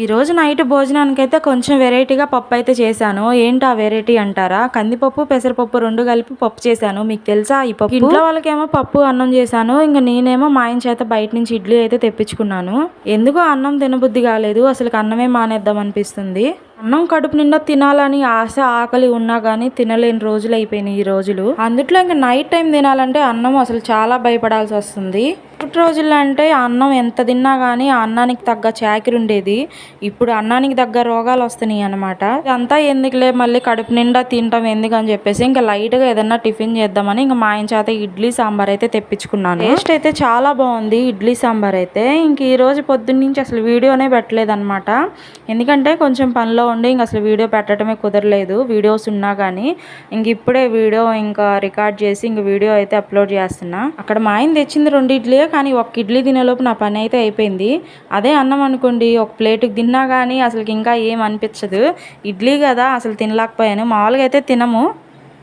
ఈరోజు నైట్ భోజనానికైతే కొంచెం వెరైటీగా పప్పు అయితే చేశాను. ఏంటి ఆ వెరైటీ అంటారా? కందిపప్పు, పెసరపప్పు 2 కలిపి పప్పు చేశాను. మీకు తెలుసా ఈ పప్పు? ఇంట్లో వాళ్ళకేమో పప్పు, అన్నం చేశాను. ఇంక నేనేమో మా ఆయన చేత బయట నుంచి ఇడ్లీ అయితే తెప్పించుకున్నాను. ఎందుకో అన్నం తినబుద్ధి కాలేదు. అసలు అన్నమే మానేద్దాం అనిపిస్తుంది. అన్నం కడుపు నిండా తినాలని ఆశ, ఆకలి ఉన్నా కానీ తినలేని రోజులు అయిపోయినాయి ఈ రోజులు. అందుట్లో ఇంకా నైట్ టైం తినాలంటే అన్నం అసలు చాలా భయపడాల్సి వస్తుంది. ఇప్పటి రోజుల్లో అంటే అన్నం ఎంత తిన్నా కానీ ఆ అన్నానికి తగ్గ చాకిరి ఉండేది. ఇప్పుడు అన్నానికి తగ్గ రోగాలు వస్తున్నాయి అనమాట. ఇదంతా ఎందుకులే, మళ్ళీ కడుపు నిండా తింటాం ఎందుకని చెప్పేసి ఇంకా లైట్గా ఏదన్నా టిఫిన్ చేద్దామని ఇంకా మా ఆయన చేత ఇడ్లీ సాంబార్ అయితే తెప్పించుకున్నాను. టేస్ట్ అయితే చాలా బాగుంది ఇడ్లీ సాంబార్ అయితే. ఇంక ఈ రోజు పొద్దున్న నుంచి అసలు వీడియోనే పెట్టలేదు అనమాట. ఎందుకంటే కొంచెం పనిలో ఉండి ఇంక అసలు వీడియో పెట్టడమే కుదరలేదు. వీడియోస్ ఉన్నా కానీ ఇంక ఇప్పుడే వీడియో ఇంకా రికార్డ్ చేసి ఇంక వీడియో అయితే అప్లోడ్ చేస్తున్నా. అక్కడ మా ఆయన తెచ్చింది 2 ఇడ్లీ, కానీ ఒక ఇడ్లీ తినేలోపు నా పని అయితే అయిపోయింది. అదే అన్నం అనుకోండి, ఒక ప్లేట్కి తిన్నా కానీ అసలు ఇంకా ఏం అనిపించదు. ఇడ్లీ కదా అసలు తినలేకపోయాను. మామూలుగా అయితే తినము,